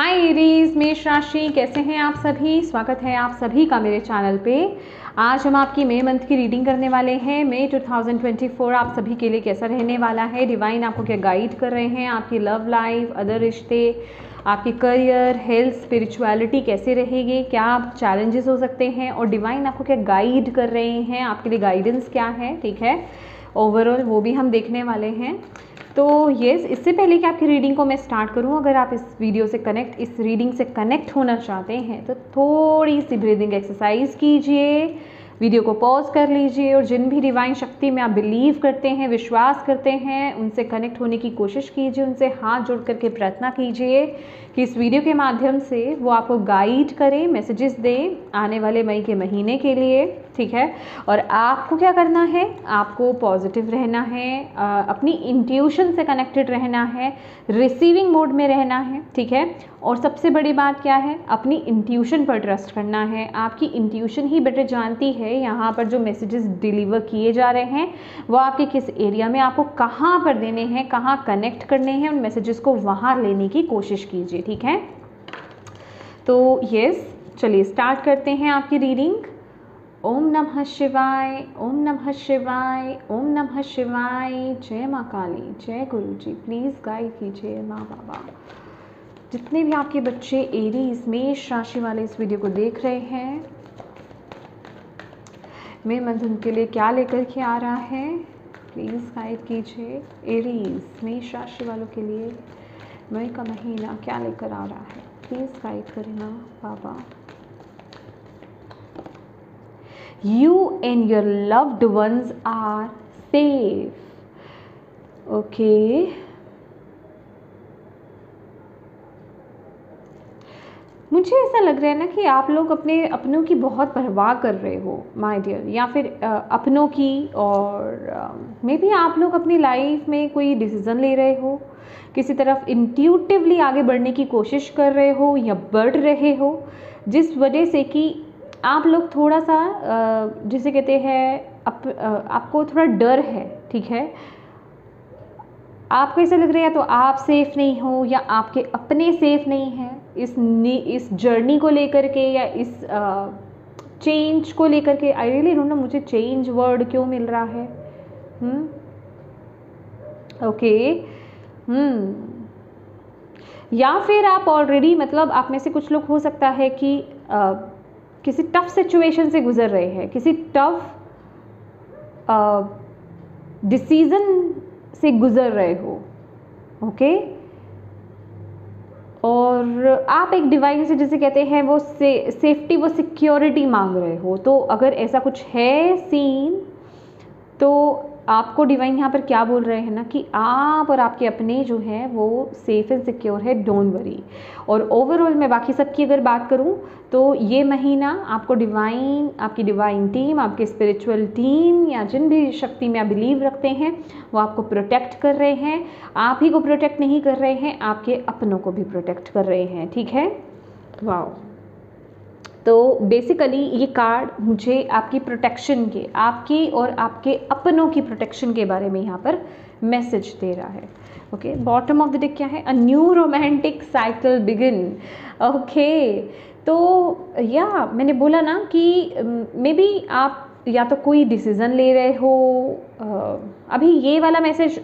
हाय Aries, मेष राशि, कैसे हैं आप सभी। स्वागत है आप सभी का मेरे चैनल पे। आज हम आपकी मई मंथ की रीडिंग करने वाले हैं। मई 2024 आप सभी के लिए कैसा रहने वाला है। डिवाइन आपको क्या गाइड कर रहे हैं, आपकी लव लाइफ, अदर रिश्ते, आपके करियर, हेल्थ, स्पिरिचुअलिटी कैसे रहेगी, क्या चैलेंजेस हो सकते हैं और डिवाइन आपको क्या गाइड कर रहे हैं, आपके लिए गाइडेंस क्या है, ठीक है। ओवरऑल वो भी हम देखने वाले हैं। तो यस, इससे पहले कि आपकी रीडिंग को मैं स्टार्ट करूं, अगर आप इस रीडिंग से कनेक्ट होना चाहते हैं तो थोड़ी सी ब्रीदिंग एक्सरसाइज कीजिए, वीडियो को पॉज कर लीजिए और जिन भी डिवाइन शक्ति में आप बिलीव करते हैं, विश्वास करते हैं, उनसे कनेक्ट होने की कोशिश कीजिए, उनसे हाथ जोड़ करके प्रार्थना कीजिए कि इस वीडियो के माध्यम से वो आपको गाइड करें, मैसेजेस दें आने वाले मई के महीने के लिए, ठीक है। और आपको क्या करना है, आपको पॉजिटिव रहना है, अपनी इंट्यूशन से कनेक्टेड रहना है, रिसीविंग मोड में रहना है, ठीक है। और सबसे बड़ी बात क्या है, अपनी इंट्यूशन पर ट्रस्ट करना है। आपकी इंट्यूशन ही बेटर जानती है यहाँ पर जो मैसेजेस डिलीवर किए जा रहे हैं वो आपके किस एरिया में, आपको कहाँ पर देने हैं, कहाँ कनेक्ट करने हैं, उन मैसेजेस को वहाँ लेने की कोशिश कीजिए, ठीक है। तो यस, चलिए स्टार्ट करते हैं आपकी रीडिंग। ओम नमः शिवाय, ओम नमः शिवाय, ओम नमः शिवाय। जय माँ काली, जय गुरु जी। प्लीज़ गाइड कीजिए माँ बाबा। जितने भी आपके बच्चे एरीज मेष राशि वाले इस वीडियो को देख रहे हैं, मैं मंथ उनके लिए क्या लेकर के आ रहा है, प्लीज़ गाइड कीजिए। एरीज मेष राशि वालों के लिए मई का महीना क्या लेकर आ रहा है, प्लीज़ गाइड करें ना बाबा। You and your loved ones are safe. Okay. मुझे ऐसा लग रहा है ना कि आप लोग अपने अपनों की बहुत परवाह कर रहे हो माय डियर, या फिर अपनों की, और मे बी आप लोग अपनी लाइफ में कोई डिसीज़न ले रहे हो, किसी तरफ इंट्यूटिवली आगे बढ़ने की कोशिश कर रहे हो या बढ़ रहे हो, जिस वजह से कि आप लोग थोड़ा सा जिसे कहते हैं आपको थोड़ा डर है, ठीक है। आपको ऐसा लग रहा है तो आप सेफ़ नहीं हो या आपके अपने सेफ़ नहीं हैं इस जर्नी को लेकर के या इस चेंज को लेकर के। आई रियली डोंट नो मुझे चेंज वर्ड क्यों मिल रहा है। ओके। या फिर आप ऑलरेडी, मतलब आप में से कुछ लोग हो सकता है कि किसी टफ सिचुएशन से गुजर रहे हैं, किसी टफ डिसीज़न से गुजर रहे हो, ओके। और आप एक डिवाइन से, जिसे कहते हैं वो सेफ्टी, वो सिक्योरिटी मांग रहे हो। तो अगर ऐसा कुछ है सीन, तो आपको डिवाइन यहाँ पर क्या बोल रहे हैं ना कि आप और आपके अपने जो हैं वो सेफ़ एंड सिक्योर है, डोंट वरी। और ओवरऑल मैं बाकी सबकी अगर बात करूँ तो ये महीना आपको डिवाइन, आपकी डिवाइन टीम, आपके स्पिरिचुअल टीम या जिन भी शक्ति में आप बिलीव रखते हैं वो आपको प्रोटेक्ट कर रहे हैं। आप ही को प्रोटेक्ट नहीं कर रहे हैं, आपके अपनों को भी प्रोटेक्ट कर रहे हैं, ठीक है। वाओ। तो बेसिकली ये कार्ड मुझे आपकी प्रोटेक्शन के, आपकी और आपके अपनों की प्रोटेक्शन के बारे में यहाँ पर मैसेज दे रहा है, okay. Bottom of the deck क्या है, a new romantic cycle begin, okay. तो या मैंने बोला ना कि मे बी आप या तो कोई डिसीज़न ले रहे हो। अभी ये वाला मैसेज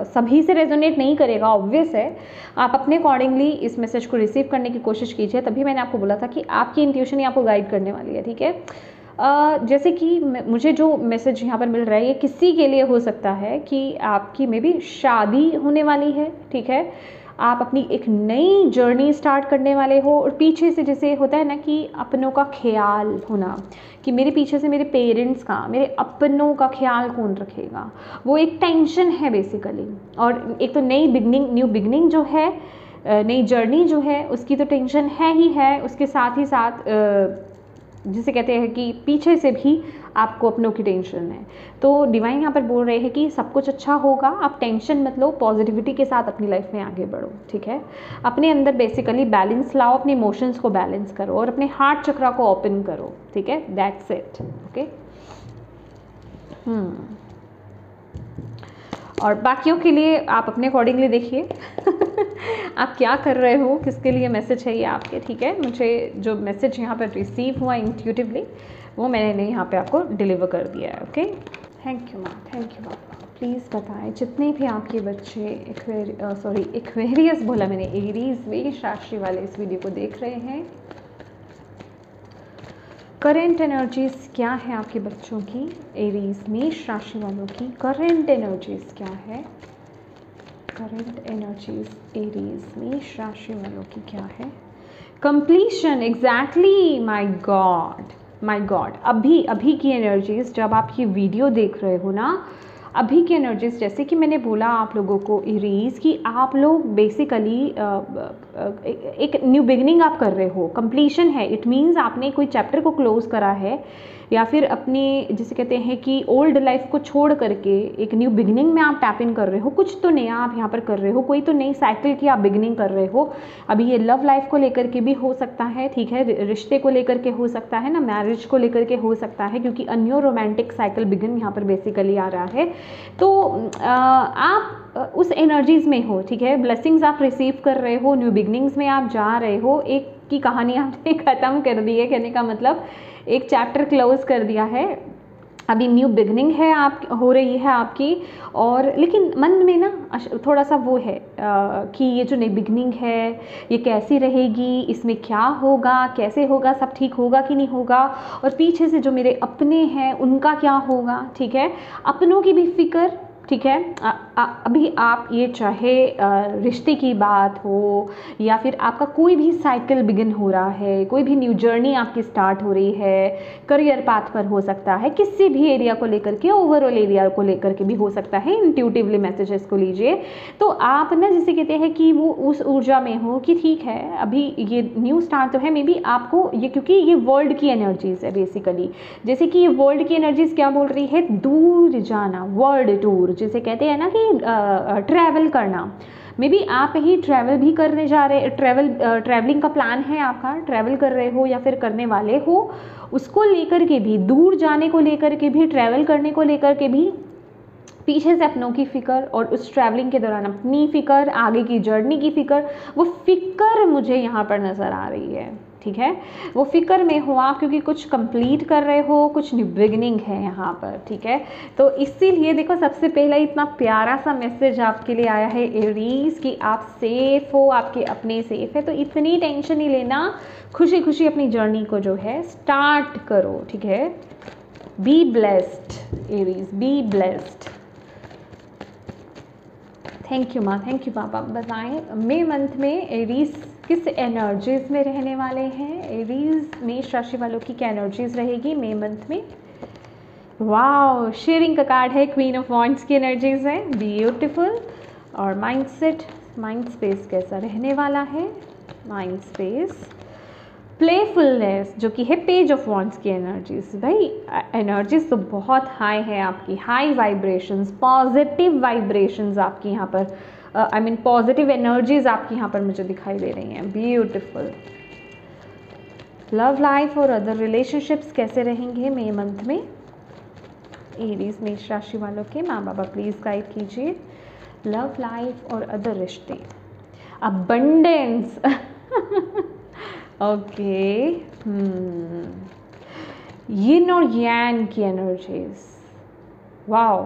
सभी से रेजोनेट नहीं करेगा, ऑब्वियस है। आप अपने अकॉर्डिंगली इस मैसेज को रिसीव करने की कोशिश कीजिए। तभी मैंने आपको बोला था कि आपकी इंट्यूशन ही आपको गाइड करने वाली है, ठीक है। जैसे कि मुझे जो मैसेज यहाँ पर मिल रहा है ये किसी के लिए हो सकता है कि आपकी मे बी शादी होने वाली है, ठीक है। आप अपनी एक नई जर्नी स्टार्ट करने वाले हो और पीछे से जैसे होता है ना कि अपनों का ख्याल होना, कि मेरे पीछे से मेरे पेरेंट्स का, मेरे अपनों का ख्याल कौन रखेगा, वो एक टेंशन है बेसिकली। और एक तो न्यू बिगनिंग जो है, नई जर्नी जो है, उसकी तो टेंशन है ही है। उसके साथ ही साथ जिसे कहते हैं कि पीछे से भी आपको अपनों की टेंशन है। तो डिवाइन यहाँ पर बोल रहे हैं कि सब कुछ अच्छा होगा, आप टेंशन मत लो, पॉजिटिविटी के साथ अपनी लाइफ में आगे बढ़ो, ठीक है। अपने अंदर बेसिकली बैलेंस लाओ, अपने इमोशंस को बैलेंस करो और अपने हार्ट चक्रा को ओपन करो, ठीक है। That's it, okay. और बाकियों के लिए आप अपने अकॉर्डिंगली देखिए आप क्या कर रहे हो, किसके लिए मैसेज है ये आपके, ठीक है। मुझे जो मैसेज यहाँ पर रिसीव हुआ इंट्यूटिवली वो मैंने यहाँ पे आपको डिलीवर कर दिया है। Okay, thank you ma'am, thank you ma'am. Please बताएं जितने भी आपके बच्चे एक्वेरियस बोला मैंने, एरीज मेष राशि वाले इस वीडियो को देख रहे हैं, करेंट एनर्जीज क्या है आपके बच्चों की, एरीज मेष राशि वालों की करेंट एनर्जीज क्या है, करेंट एनर्जीज एरीज मेष राशि वालों की क्या है। कंप्लीशन, एग्जैक्टली, माय गॉड, अभी की एनर्जीज, जब आप ये वीडियो देख रहे हो ना, अभी की एनर्जीज, जैसे कि मैंने बोला आप लोगों को एरीज की, आप लोग बेसिकली एक न्यू बिगनिंग आप कर रहे हो, कंप्लीशन है। इट मीन्स आपने कोई चैप्टर को क्लोज करा है, या फिर अपने जिसे कहते हैं कि ओल्ड लाइफ को छोड़ करके एक न्यू बिगनिंग में आप टैप इन कर रहे हो, कुछ तो नया आप यहाँ पर कर रहे हो, कोई तो नई साइकिल की आप बिगनिंग कर रहे हो। अभी ये लव लाइफ को लेकर के भी हो सकता है, ठीक है, रिश्ते को लेकर के हो सकता है ना, मैरिज को लेकर के हो सकता है, क्योंकि a new romantic cycle begin यहाँ पर बेसिकली आ रहा है। तो आप उस एनर्जीज में हो, ठीक है, ब्लेसिंग्स आप रिसीव कर रहे हो, न्यू बिगनिंग्स में आप जा रहे हो, एक की कहानी आपने ख़त्म कर दी है, कहने का मतलब एक चैप्टर क्लोज कर दिया है, अभी न्यू बिगनिंग है आप हो रही है आपकी। और लेकिन मन में ना थोड़ा सा वो है कि ये जो नई बिगनिंग है ये कैसी रहेगी, इसमें क्या होगा, कैसे होगा, सब ठीक होगा कि नहीं होगा, और पीछे से जो मेरे अपने हैं उनका क्या होगा, ठीक है, अपनों की भी फिक्र, ठीक है। अभी आप ये चाहे रिश्ते की बात हो या फिर आपका कोई भी साइकिल बिगिन हो रहा है, कोई भी न्यू जर्नी आपकी स्टार्ट हो रही है, करियर पाथ पर हो सकता है, किसी भी एरिया को लेकर के, ओवरऑल एरिया को लेकर के भी हो सकता है, इंट्यूटिवली मैसेजेस को लीजिए। तो आप ना जिसे कहते हैं कि वो उस ऊर्जा में हो कि ठीक है अभी ये न्यू स्टार्ट तो है, मे बी आपको ये, क्योंकि ये वर्ल्ड की एनर्जीज है बेसिकली, जैसे कि ये वर्ल्ड की एनर्जीज क्या बोल रही है, दूर जाना, वर्ल्ड टूर जिसे कहते हैं ना कि ट्रैवल करना। मे बी आप ही ट्रैवल भी करने जा रहे, ट्रैवलिंग का प्लान है आपका, ट्रैवल कर रहे हो या फिर करने वाले हो, उसको लेकर के भी, दूर जाने को लेकर के भी, ट्रैवल करने को लेकर के भी, पीछे से अपनों की फ़िक्र और उस ट्रैवलिंग के दौरान अपनी फ़िक्र, आगे की जर्नी की फ़िक्र, वो फ़िक्र मुझे यहाँ पर नज़र आ रही है, ठीक है। वो फ़िक्र में हो आप, क्योंकि कुछ कंप्लीट कर रहे हो, कुछ न्यू बिगनिंग है यहाँ पर, ठीक है। तो इसीलिए देखो सबसे पहला इतना प्यारा सा मैसेज आपके लिए आया है एरीज कि आप सेफ़ हो, आपके अपने सेफ़ है, तो इतनी टेंशन नहीं लेना, खुशी खुशी अपनी जर्नी को जो है स्टार्ट करो, ठीक है। Be blessed Aries, be blessed. Thank you माँ, थैंक यू पापा। बताएं मई मंथ में एरीज किस एनर्जीज में रहने वाले हैं, एरीज मेष राशि वालों की क्या एनर्जीज रहेगी मई मंथ में। वाओ, शेयरिंग का कार्ड है, क्वीन ऑफ वॉन्ड्स की एनर्जीज है, ब्यूटीफुल। और माइंडसेट, माइंड स्पेस कैसा रहने वाला है, माइंड स्पेस, प्लेफुलनेस जो कि है पेज ऑफ वॉन्ड्स की एनर्जीज। भाई एनर्जीज तो बहुत हाई है आपकी, हाई वाइब्रेशंस, पॉजिटिव वाइब्रेशंस आपकी यहाँ पर, आई मीन पॉजिटिव एनर्जीज आपकी यहाँ पर मुझे दिखाई दे रही हैं, ब्यूटीफुल। लव लाइफ और अदर रिलेशनशिप्स कैसे रहेंगे मई मंथ में एरीज मेष राशि वालों के, माँ बाबा प्लीज़ गाइड कीजिए। लव लाइफ और अदर रिश्ते, अबंडेंस ओके, यिन और यान की एनर्जीज, वाओ,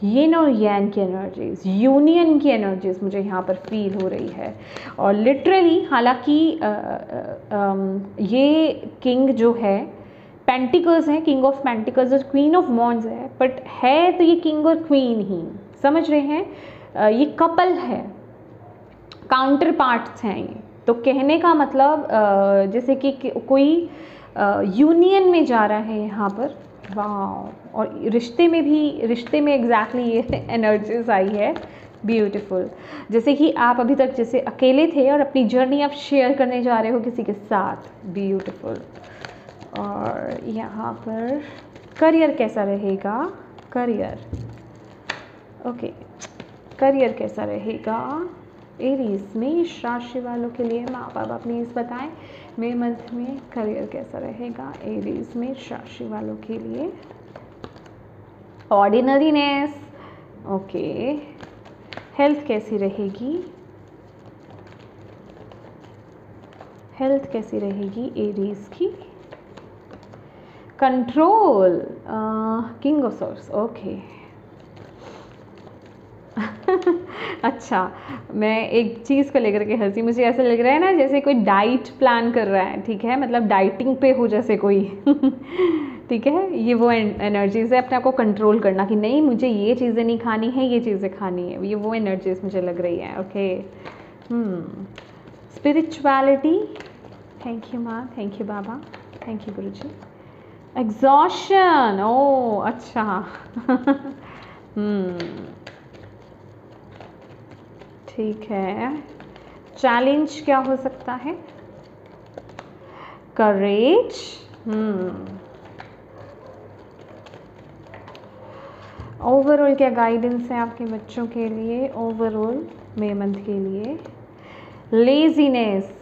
यिन और यान की एनर्जीज, यूनियन की एनर्जीज मुझे यहाँ पर फील हो रही है। और लिटरली हालांकि ये किंग जो है पेंटिकल्स है, किंग ऑफ पेंटिकल्स और क्वीन ऑफ वॉन्ड्स है, बट है तो ये किंग और क्वीन ही, समझ रहे हैं, ये कपल है, काउंटर पार्ट्स हैं ये। तो कहने का मतलब जैसे कि कोई यूनियन में जा रहा है यहाँ पर, वाह। और रिश्ते में भी, रिश्ते में एग्जैक्टली ये एनर्जीज आई है, ब्यूटीफुल। जैसे कि आप अभी तक जैसे अकेले थे और अपनी जर्नी आप शेयर करने जा रहे हो किसी के साथ, ब्यूटीफुल। और यहाँ पर करियर कैसा रहेगा, करियर, ओके, करियर कैसा रहेगा एरीज मेष राशि वालों के लिए, माँ बाबा प्लीज़ बताएं मई मंथ में करियर कैसा रहेगा एरीज मेष राशि वालों के लिए। ऑर्डिनरीनेस, ओके, हेल्थ कैसी रहेगी, हेल्थ कैसी रहेगी एरीज की, control, king of source, okay. अच्छा, मैं एक चीज़ को लेकर के हंसी, मुझे ऐसा लग रहा है ना जैसे कोई डाइट प्लान कर रहा है, ठीक है, मतलब डाइटिंग पे हो जैसे कोई ठीक है, ये वो एनर्जीज है अपने आप को कंट्रोल करना कि नहीं मुझे ये चीज़ें नहीं खानी है, ये चीज़ें खानी है, ये वो एनर्जीज मुझे लग रही है। ओके, स्पिरिचुअलिटी, थैंक यू माँ, थैंक यू बाबा, थैंक यू गुरुजी। एग्जॉशन, ओ अच्छा ठीक है। चैलेंज क्या हो सकता है, करेज, ओवरऑल क्या गाइडेंस है आपके बच्चों के लिए, ओवरऑल मई मंथ के लिए, लेजीनेस,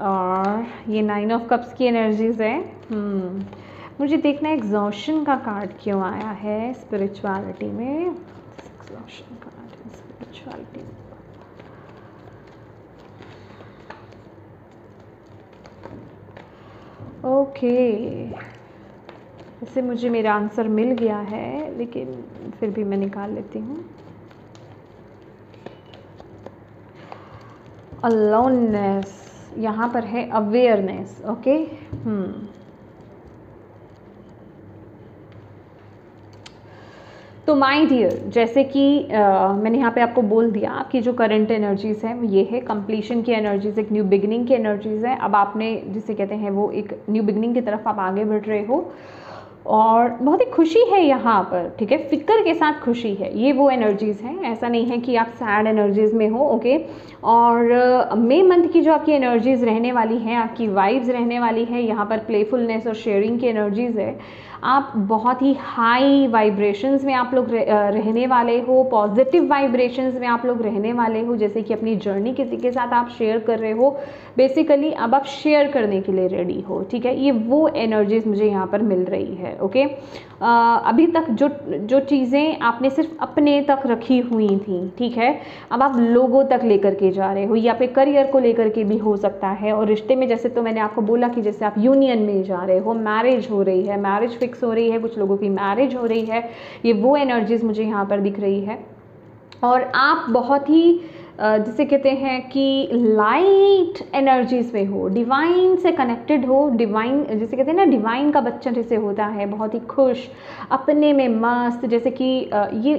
और ये 9 ऑफ कप्स की एनर्जीज है। मुझे देखना है एग्जॉशन का कार्ड क्यों आया है स्पिरिचुअलिटी में, एग्जॉशन कार्ड स्पिरिचुअलिटी में। ओके, वैसे मुझे मेरा आंसर मिल गया है लेकिन फिर भी मैं निकाल लेती हूँ। अलोननेस, यहाँ पर है अवेयरनेस। ओके, तो माय डियर, जैसे कि मैंने यहाँ पे आपको बोल दिया, आपकी जो करंट एनर्जीज़ हैं ये है कंप्लीशन की एनर्जीज़, एक न्यू बिगनिंग की एनर्जीज़ है। अब आपने जिसे कहते हैं वो एक न्यू बिगनिंग की तरफ आप आगे बढ़ रहे हो और बहुत ही खुशी है यहाँ पर, ठीक है, फिक्र के साथ खुशी है, ये वो एनर्जीज़ हैं। ऐसा नहीं है कि आप सैड एनर्जीज़ में हो। ओके, और मई मंथ की जो आपकी एनर्जीज़ रहने वाली हैं, आपकी वाइब्स रहने वाली है, यहाँ पर प्लेफुलनेस और शेयरिंग की एनर्जीज़ है। आप बहुत ही हाई वाइब्रेशंस में आप लोग रहने वाले हो, पॉजिटिव वाइब्रेशंस में आप लोग रहने वाले हो, जैसे कि अपनी जर्नी किसी के साथ आप शेयर कर रहे हो। बेसिकली अब आप शेयर करने के लिए रेडी हो, ठीक है, ये वो एनर्जीज मुझे यहाँ पर मिल रही है। ओके, अभी तक जो चीज़ें आपने सिर्फ अपने तक रखी हुई थी, ठीक है, अब आप लोगों तक लेकर के जा रहे हो, या पे करियर को लेकर के भी हो सकता है, और रिश्ते में जैसे तो मैंने आपको बोला कि जैसे आप यूनियन में जा रहे हो, मैरिज हो रही है, मैरिज फिक्स हो रही है, कुछ लोगों की मैरिज हो रही है, ये वो एनर्जीज मुझे यहाँ पर दिख रही है। और आप बहुत ही जिसे कहते हैं कि लाइट एनर्जीज में हो, डिवाइन से कनेक्टेड हो, डिवाइन जिसे कहते हैं ना, डिवाइन का बच्चा जैसे होता है, बहुत ही खुश, अपने में मस्त, जैसे कि ये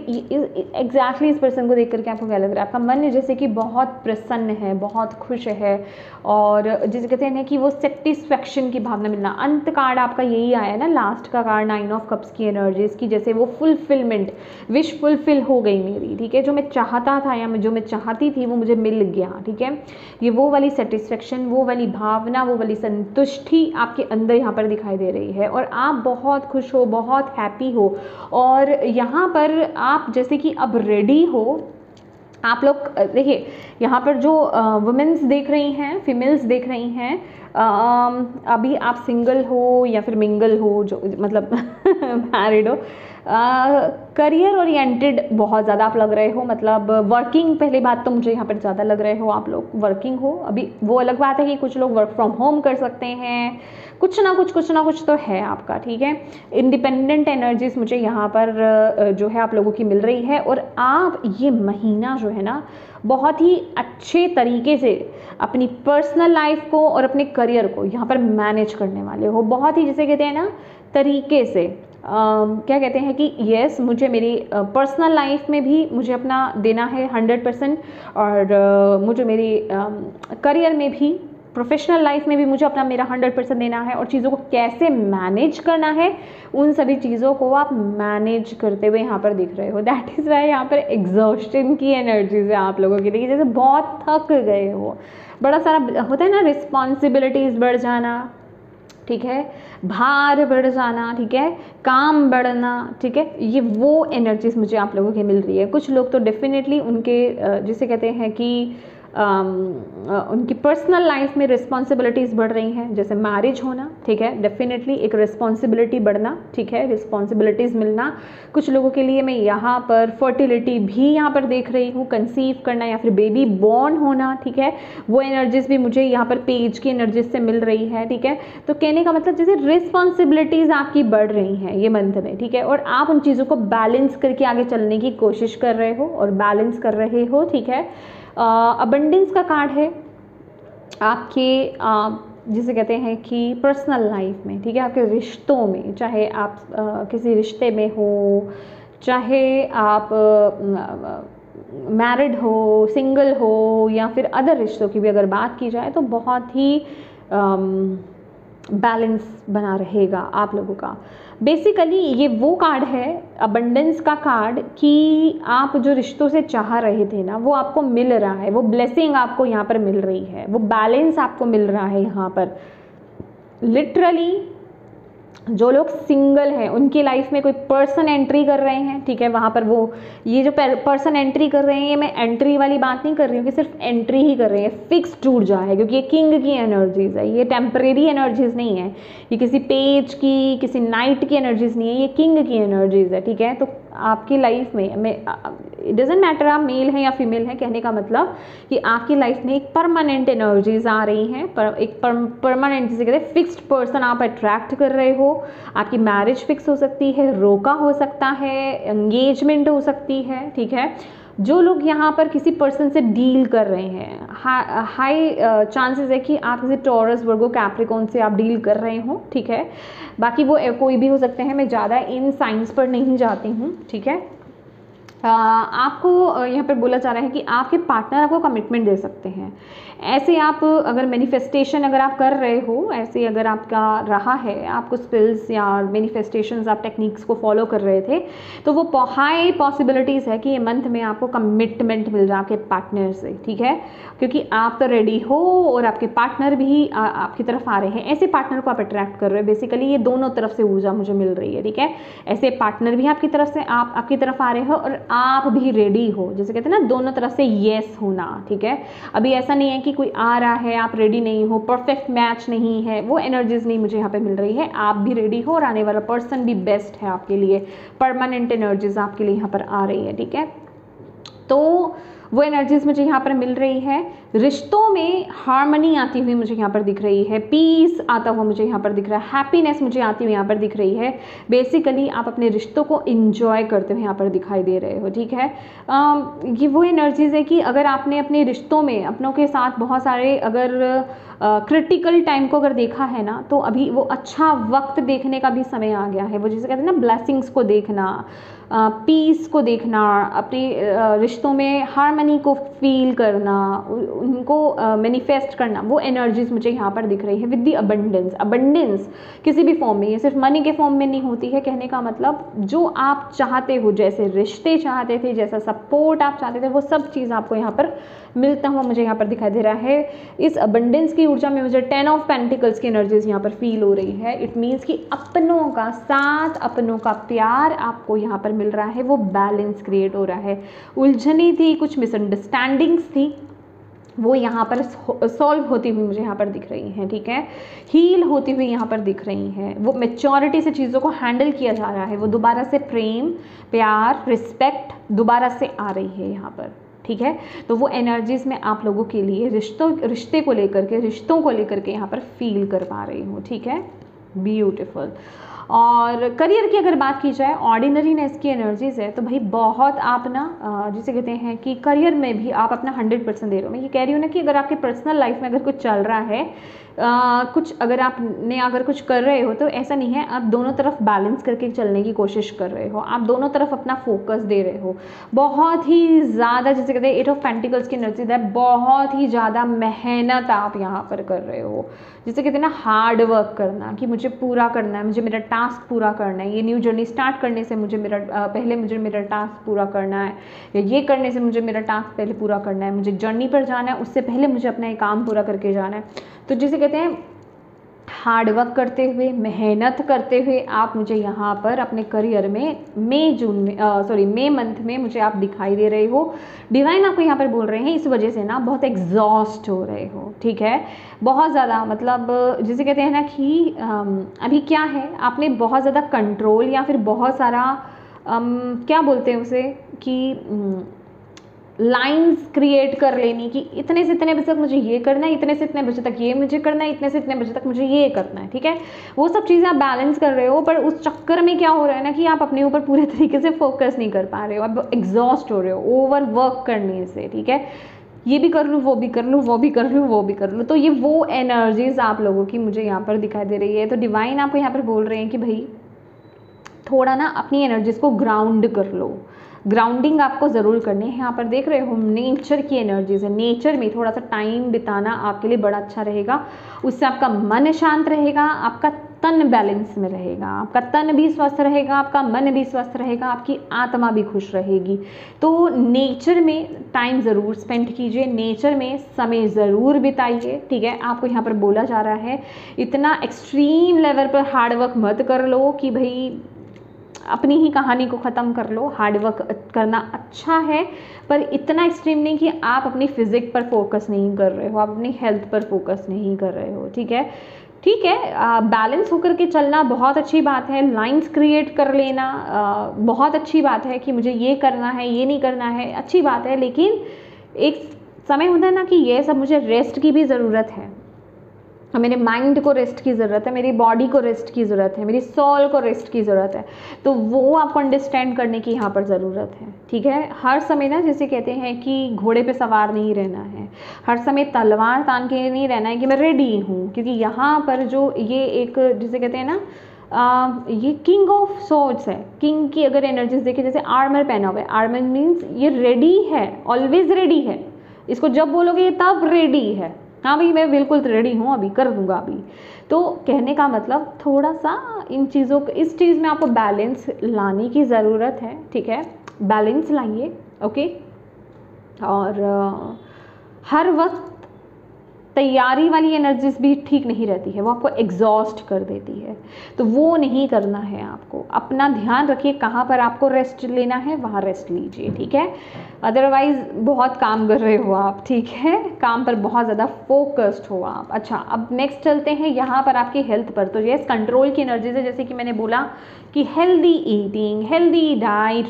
एग्जैक्टली इस पर्सन को देख करके आपको क्या लग रहा है, आपका मन जैसे कि बहुत प्रसन्न है, बहुत खुश है, और जिसे कहते हैं कि वो सेटिस्फैक्शन की भावना मिलना। अंत कार्ड आपका यही आया है ना, लास्ट का कार्ड 9 ऑफ कप्स की एनर्जीज की, जैसे वो फुलफिलमेंट, विश फुलफिल हो गई मेरी, ठीक है, जो मैं चाहता था या जो मैं चाहती थी वो मुझे मिल गया, ठीक है, ये वो वाली सेटिस्फेक्शन, वो वाली भावना, वो वाली संतुष्टि आपके अंदर यहाँ पर दिखाई दे रही है, और आप बहुत खुश हो, बहुत हैप्पी हो, और यहाँ पर आप जैसे कि अब रेडी हो। आप लोग देखिए, यहाँ पर जो वुमेन्स देख रही हैं, फीमेल्स देख रही हैं, अभी आप सिंगल हो या फिर मिंगल हो, जो मतलब मैरिड हो, करियर ओरिएंटेड बहुत ज़्यादा आप लग रहे हो, मतलब वर्किंग, पहली बात तो मुझे यहाँ पर ज़्यादा लग रहे हो आप लोग वर्किंग हो। अभी वो अलग बात है कि कुछ लोग वर्क फ्रॉम होम कर सकते हैं, कुछ ना कुछ तो है आपका, ठीक है। इंडिपेंडेंट एनर्जीज मुझे यहाँ पर जो है आप लोगों की मिल रही है, और आप ये महीना जो है ना बहुत ही अच्छे तरीके से अपनी पर्सनल लाइफ को और अपने करियर को यहाँ पर मैनेज करने वाले हो, बहुत ही जिसे कहते हैं ना तरीके से। क्या कहते हैं कि यस, मुझे मेरी पर्सनल लाइफ में भी मुझे अपना देना है 100%, और मुझे मेरी करियर में भी, प्रोफेशनल लाइफ में भी मुझे अपना मेरा 100% देना है, और चीज़ों को कैसे मैनेज करना है, उन सभी चीज़ों को आप मैनेज करते हुए यहाँ पर दिख रहे हो। दैट इज़ वाई यहाँ पर एग्जॉस्शन की एनर्जीज है आप लोगों की, देखिए जैसे बहुत थक गए हो, बड़ा सारा होता है ना, रिस्पॉन्सिबिलिटीज़ बढ़ जाना, ठीक है, भार बढ़ जाना, ठीक है, काम बढ़ना, ठीक है, ये वो एनर्जीज मुझे आप लोगों की मिल रही है। कुछ लोग तो डेफिनेटली उनके जिसे कहते हैं कि उनकी पर्सनल लाइफ में रिस्पॉन्सिबिलिटीज़ बढ़ रही हैं, जैसे मैरिज होना, ठीक है, डेफिनेटली एक रिस्पॉन्सिबिलिटी बढ़ना, ठीक है, रिस्पॉन्सिबिलिटीज़ मिलना। कुछ लोगों के लिए मैं यहाँ पर फर्टिलिटी भी यहाँ पर देख रही हूँ, कंसीव करना या फिर बेबी बॉर्न होना, ठीक है, वो एनर्जीज भी मुझे यहाँ पर पेज की एनर्जीज से मिल रही है, ठीक है। तो कहने का मतलब जैसे रिस्पॉन्सिबिलिटीज़ आपकी बढ़ रही हैं ये मंथ में, ठीक है, और आप उन चीज़ों को बैलेंस करके आगे चलने की कोशिश कर रहे हो और बैलेंस कर रहे हो, ठीक है। अबंडेंस का कार्ड है आपके जिसे कहते हैं कि पर्सनल लाइफ में, ठीक है, आपके रिश्तों में, चाहे आप किसी रिश्ते में हो, चाहे आप मैरिड हो, सिंगल हो, या फिर अदर रिश्तों की भी अगर बात की जाए तो बहुत ही बैलेंस बना रहेगा आप लोगों का। बेसिकली ये वो कार्ड है, अबंडेंस का कार्ड, कि आप जो रिश्तों से चाह रहे थे ना वो आपको मिल रहा है, वो ब्लेसिंग आपको यहाँ पर मिल रही है, वो बैलेंस आपको मिल रहा है यहाँ पर। लिटरली जो लोग सिंगल हैं उनकी लाइफ में कोई पर्सन एंट्री कर रहे हैं, ठीक है, वहाँ पर वो ये जो पर्सन एंट्री कर रहे हैं, ये मैं एंट्री वाली बात नहीं कर रही हूँ कि सिर्फ एंट्री ही कर रहे हैं, फिक्स्ड ऊर्जा है, क्योंकि ये किंग की एनर्जीज है, ये टेम्परेरी एनर्जीज नहीं है, ये किसी पेज की, किसी नाइट की एनर्जीज नहीं है, ये किंग की एनर्जीज है, ठीक है। तो आपकी लाइफ में इट डजेंट मैटर आप मेल हैं या फीमेल हैं, कहने का मतलब कि आपकी लाइफ में एक परमानेंट एनर्जीज आ रही हैं, एक परमानेंट जिसे कहते हैं फिक्स्ड पर्सन आप अट्रैक्ट कर रहे हो। आपकी मैरिज फिक्स हो सकती है, रोका हो सकता है, एंगेजमेंट हो सकती है, ठीक है। जो लोग यहाँ पर किसी पर्सन से डील कर रहे हैं, हाई चांसेस है कि आप किसी टॉरस, वर्गो, कैप्रिकॉर्न से आप डील कर रहे हो, ठीक है। बाकी वो कोई भी हो सकते हैं, मैं ज़्यादा इन साइंस पर नहीं जाती हूँ, ठीक है। आपको यहाँ पर बोला जा रहा है कि आपके पार्टनर आपको कमिटमेंट दे सकते हैं। ऐसे आप अगर मैनिफेस्टेशन अगर आप कर रहे हो, ऐसे अगर आपका रहा है, आपको स्पिल्स या मैनिफेस्टेशंस आप टेक्निक्स को फॉलो कर रहे थे, तो वो हाई पॉसिबिलिटीज़ है कि ये मंथ में आपको कमिटमेंट मिल रहा है आपके पार्टनर से, ठीक है, क्योंकि आप तो रेडी हो और आपके पार्टनर भी आपकी तरफ आ रहे हैं। ऐसे पार्टनर को आप अट्रैक्ट कर रहे हो, बेसिकली ये दोनों तरफ से ऊर्जा मुझे मिल रही है, ठीक है। ऐसे पार्टनर भी आपकी तरफ से आपकी तरफ आ रहे हो और आप भी रेडी हो, जैसे कहते हैं ना दोनों तरफ से येस होना, ठीक है। अभी ऐसा नहीं है कि कोई आ रहा है आप रेडी नहीं हो, परफेक्ट मैच नहीं है, वो एनर्जीज नहीं मुझे यहाँ पे मिल रही है। आप भी रेडी हो और आने वाला पर्सन भी बेस्ट है आपके लिए, परमानेंट एनर्जीज आपके लिए यहाँ पर आ रही है, ठीक है। तो वो एनर्जीज मुझे यहाँ पर मिल रही है। रिश्तों में हार्मनी आती हुई मुझे यहाँ पर दिख रही है, पीस आता हुआ मुझे यहाँ पर दिख रहा है, हैप्पीनेस मुझे आती हुई यहाँ पर दिख रही है। बेसिकली आप अपने रिश्तों को इंजॉय करते हुए यहाँ पर दिखाई दे रहे हो, ठीक है। ये वो एनर्जीज है कि अगर आपने अपने रिश्तों में अपनों के साथ बहुत सारे अगर क्रिटिकल टाइम को अगर देखा है ना, तो अभी वो अच्छा वक्त देखने का भी समय आ गया है। वो जिसे कहते हैं ना ब्लेसिंग्स को देखना, पीस को देखना, अपने रिश्तों में हार्मनी को फील करना, उनको मैनिफेस्ट करना, वो एनर्जीज मुझे यहाँ पर दिख रही है विद द अबंडेंस। अबंडेंस किसी भी फॉर्म में, ये सिर्फ मनी के फॉर्म में नहीं होती है, कहने का मतलब जो आप चाहते हो, जैसे रिश्ते चाहते थे, जैसा सपोर्ट आप चाहते थे, वो सब चीज़ आपको यहाँ पर मिलता हुआ मुझे यहाँ पर दिखाई दे रहा है। इस अबंडेंस की ऊर्जा में मुझे 10 ऑफ पेंटिकल्स की एनर्जीज यहाँ पर फील हो रही है। इट मीन्स कि अपनों का साथ, अपनों का प्यार आपको यहाँ पर मिल रहा है, वो बैलेंस क्रिएट हो रहा है। उलझनी थी, कुछ मिसअंडरस्टैंडिंग्स थी, वो यहाँ पर सॉल्व होती हुई मुझे यहाँ पर दिख रही हैं, ठीक है, हील होती हुई यहाँ पर दिख रही हैं। वो मैच्योरिटी से चीज़ों को हैंडल किया जा रहा है, वो दोबारा से प्रेम, प्यार, रिस्पेक्ट दोबारा से आ रही है यहाँ पर, ठीक है। तो वो एनर्जीज में आप लोगों के लिए रिश्ते को लेकर के, रिश्तों को लेकर के यहाँ पर फील कर पा रही हूँ, ठीक है, ब्यूटीफुल। और करियर की अगर बात की जाए, ऑर्डिनरीनेस की एनर्जीज है, तो भाई बहुत आप ना जिसे कहते हैं कि करियर में भी आप अपना 100% दे रहे हो। मैं ये कह रही हूँ ना कि अगर आपके पर्सनल लाइफ में अगर कुछ चल रहा है, कुछ अगर आपने अगर कुछ कर रहे हो, तो ऐसा नहीं है, आप दोनों तरफ बैलेंस करके चलने की कोशिश कर रहे हो, आप दोनों तरफ अपना फोकस दे रहे हो। बहुत ही ज़्यादा जिसे कहते हैं 8 ऑफ पेंटिकल्स की एनर्जी है, बहुत ही ज़्यादा मेहनत आप यहाँ पर कर रहे हो, जिसे कहते हैं ना हार्ड वर्क करना, कि मुझे पूरा करना है, मुझे मेरा टास्क पूरा करना है, ये न्यू जर्नी स्टार्ट करने से मुझे पहले मुझे मेरा टास्क पूरा करना है, या ये करने से मुझे मेरा टास्क पहले पूरा करना है, मुझे जर्नी पर जाना है, उससे पहले मुझे अपना ये काम पूरा करके जाना है। तो जिसे कहते हैं हार्ड वर्क करते हुए, मेहनत करते हुए आप मुझे यहाँ पर अपने करियर में मई मंथ में मुझे आप दिखाई दे रहे हो। डिवाइन आपको यहाँ पर बोल रहे हैं इस वजह से ना बहुत एग्जॉस्ट हो रहे हो, ठीक है, बहुत ज़्यादा, मतलब जिसे कहते हैं ना कि अभी क्या है, आपने बहुत ज़्यादा कंट्रोल या फिर बहुत सारा क्या बोलते हैं उसे कि लाइंस क्रिएट कर लेनी कि इतने से इतने बजे तक मुझे ये करना है, इतने से इतने बजे तक ये मुझे करना है, इतने से इतने बजे तक मुझे ये करना है, ठीक है, वो सब चीज़ें आप बैलेंस कर रहे हो, पर उस चक्कर में क्या हो रहा है ना कि आप अपने ऊपर पूरे तरीके से फोकस नहीं कर पा रहे हो, आप एग्जॉस्ट हो रहे हो ओवर वर्क करने से, ठीक है, ये भी कर लूँ, वो भी कर लूँ, वो भी कर लूँ, वो भी कर लूँ, तो ये वो एनर्जीज आप लोगों की मुझे यहाँ पर दिखाई दे रही है। तो डिवाइन आपको यहाँ पर बोल रहे हैं कि भाई थोड़ा ना अपनी एनर्जीज को ग्राउंड कर लो, ग्राउंडिंग आपको ज़रूर करनी है। यहाँ पर देख रहे हो नेचर की एनर्जीज है, नेचर में थोड़ा सा टाइम बिताना आपके लिए बड़ा अच्छा रहेगा, उससे आपका मन शांत रहेगा, आपका तन बैलेंस में रहेगा, आपका तन भी स्वस्थ रहेगा, आपका मन भी स्वस्थ रहेगा, आपकी आत्मा भी खुश रहेगी। तो नेचर में टाइम ज़रूर स्पेंड कीजिए, नेचर में समय ज़रूर बिताइए, ठीक है। आपको यहाँ पर बोला जा रहा है इतना एक्सट्रीम लेवल पर हार्ड वर्क मत कर लो कि भाई अपनी ही कहानी को ख़त्म कर लो। हार्ड वर्क करना अच्छा है, पर इतना एक्सट्रीम नहीं कि आप अपनी फिजिक पर फोकस नहीं कर रहे हो, आप अपनी हेल्थ पर फोकस नहीं कर रहे हो, ठीक है, ठीक है। बैलेंस होकर के चलना बहुत अच्छी बात है, लाइंस क्रिएट कर लेना बहुत अच्छी बात है कि मुझे ये करना है, ये नहीं करना है, अच्छी बात है, लेकिन एक समय होता है ना कि ये सब मुझे रेस्ट की भी ज़रूरत है, मेरे माइंड को रेस्ट की ज़रूरत है, मेरी बॉडी को रेस्ट की ज़रूरत है, मेरी सोल को रेस्ट की ज़रूरत है, तो वो आपको अंडरस्टैंड करने की यहाँ पर ज़रूरत है, ठीक है। हर समय ना जैसे कहते हैं कि घोड़े पे सवार नहीं रहना है, हर समय तलवार तान के नहीं रहना है कि मैं रेडी हूँ, क्योंकि यहाँ पर जो ये एक जिसे कहते हैं ना ये किंग ऑफ सोर्ड्स है, किंग की अगर एनर्जीज देखें, जैसे आर्मर पहना हुआ है, आर्मर मीन्स ये रेडी है, ऑलवेज रेडी है, इसको जब बोलोगे तब रेडी है, हाँ भाई मैं बिल्कुल रेडी हूँ, अभी कर दूंगा अभी। तो कहने का मतलब थोड़ा सा इन चीज़ों को, इस चीज़ में आपको बैलेंस लाने की ज़रूरत है, ठीक है, बैलेंस लाइए, ओके। और हर वक्त तैयारी वाली एनर्जीज भी ठीक नहीं रहती है, वो आपको एग्जॉस्ट कर देती है, तो वो नहीं करना है आपको। अपना ध्यान रखिए, कहाँ पर आपको रेस्ट लेना है वहाँ रेस्ट लीजिए, ठीक है, अदरवाइज बहुत काम कर रहे हो आप, ठीक है, काम पर बहुत ज़्यादा फोकस्ड हो आप। अच्छा, अब नेक्स्ट चलते हैं यहाँ पर आपकी हेल्थ पर। तो यस, कंट्रोल की एनर्जीज है, जैसे कि मैंने बोला कि healthy eating, healthy diet,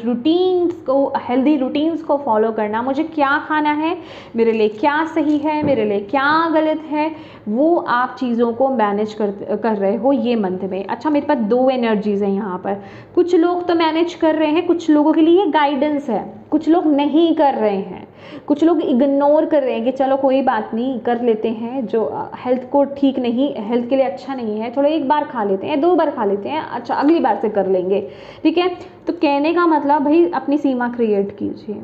healthy routines को फॉलो करना, मुझे क्या खाना है, मेरे लिए क्या सही है, मेरे लिए क्या गलत है, वो आप चीज़ों को मैनेज कर रहे हो ये मंथ में। अच्छा, मेरे पास दो एनर्जीज हैं यहाँ पर, कुछ लोग तो मैनेज कर रहे हैं, कुछ लोगों के लिए गाइडेंस है, कुछ लोग नहीं कर रहे हैं, कुछ लोग इग्नोर कर रहे हैं कि चलो कोई बात नहीं, कर लेते हैं, जो हेल्थ को ठीक नहीं, हेल्थ के लिए अच्छा नहीं है, थोड़ा एक बार खा लेते हैं, 2 बार खा लेते हैं, अच्छा अगली बार से कर लेंगे, ठीक है। तो कहने का मतलब भाई अपनी सीमा क्रिएट कीजिए,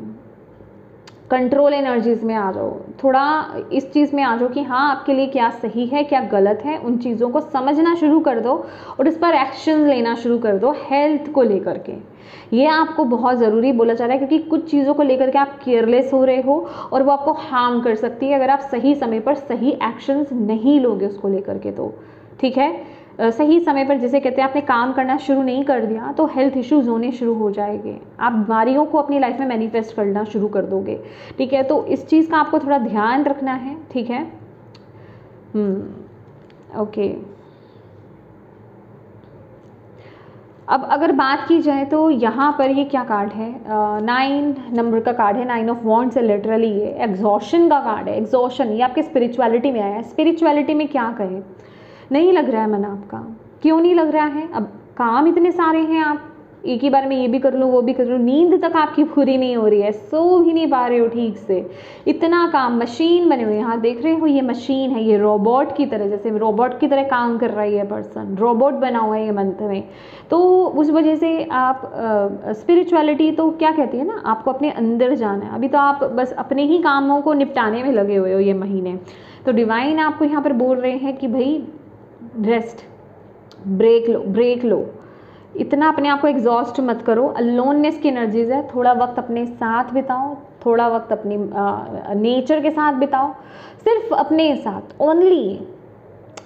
कंट्रोल एनर्जीज में आ जाओ, थोड़ा इस चीज़ में आ जाओ कि हाँ आपके लिए क्या सही है क्या गलत है, उन चीज़ों को समझना शुरू कर दो और इस पर एक्शन लेना शुरू कर दो हेल्थ को लेकर के। ये आपको बहुत ज़रूरी बोला जा रहा है, क्योंकि कुछ चीज़ों को लेकर के आप केयरलेस हो रहे हो और वो आपको हार्म कर सकती है अगर आप सही समय पर सही एक्शंस नहीं लोगे उसको लेकर के, तो ठीक है। सही समय पर जिसे कहते हैं आपने काम करना शुरू नहीं कर दिया तो हेल्थ इश्यूज होने शुरू हो जाएंगे, आप बीमारियों को अपनी लाइफ में मैनिफेस्ट करना शुरू कर दोगे, ठीक है। तो इस चीज़ का आपको थोड़ा ध्यान रखना है, ठीक है। ओके, अब अगर बात की जाए तो यहाँ पर ये क्या कार्ड है, 9 नंबर का कार्ड है, 9 ऑफ वॉन्ड्स है, लिटरली ये एग्जॉशन का कार्ड है। एग्जॉशन ये आपके स्पिरिचुअलिटी में आया है। स्पिरिचुअलिटी में क्या कहें, नहीं लग रहा है मन आपका, क्यों नहीं लग रहा है, अब काम इतने सारे हैं, आप एक ही बार में ये भी कर लूँ वो भी कर लूँ, नींद तक आपकी पूरी नहीं हो रही है, सो भी नहीं पा रहे हो ठीक से, इतना काम, मशीन बने हुए, यहाँ देख रहे हो ये मशीन है, ये रोबोट की तरह, जैसे रोबोट की तरह काम कर रहा है ये पर्सन, रोबोट बना हुआ है ये मंथ में। तो उस वजह से आप स्पिरिचुअलिटी तो क्या कहती है ना, आपको अपने अंदर जाना है, अभी तो आप बस अपने ही कामों को निपटाने में लगे हुए हो ये महीने। तो डिवाइन आपको यहाँ पर बोल रहे हैं कि भाई रेस्ट, ब्रेक लो, इतना अपने आप को एग्जॉस्ट मत करो। अलोननेस की एनर्जीज है, थोड़ा वक्त अपने साथ बिताओ, थोड़ा वक्त अपनी नेचर के साथ बिताओ, सिर्फ अपने साथ ओनली,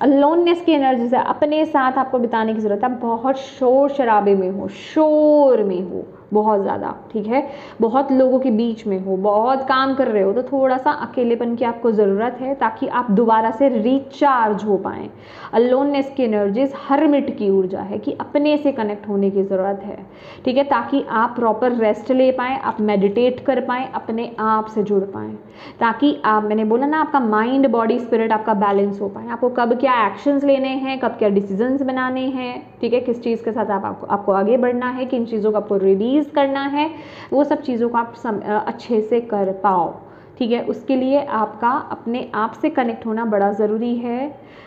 अलोननेस की एनर्जी से अपने साथ आपको बिताने की ज़रूरत है। आप बहुत शोर शराबे में हो, शोर में हो बहुत ज़्यादा, ठीक है, बहुत लोगों के बीच में हो, बहुत काम कर रहे हो, तो थोड़ा सा अकेलेपन की आपको ज़रूरत है ताकि आप दोबारा से रिचार्ज हो पाएँ। अलोननेस की एनर्जीज हर्मिट की ऊर्जा है कि अपने से कनेक्ट होने की ज़रूरत है, ठीक है, ताकि आप प्रॉपर रेस्ट ले पाएँ, आप मेडिटेट कर पाएँ, अपने आप से जुड़ पाएँ, ताकि आप, मैंने बोला ना, आपका माइंड बॉडी स्पिरिट आपका बैलेंस हो पाए। आपको कब क्या एक्शंस लेने हैं, कब क्या डिसीजंस बनाने हैं, ठीक है, किस चीज़ के साथ आपको आगे बढ़ना है, किन चीज़ों को आपको रिलीज़ करना है, वो सब चीज़ों को आप अच्छे से कर पाओ, ठीक है। उसके लिए आपका अपने आप से कनेक्ट होना बड़ा ज़रूरी है,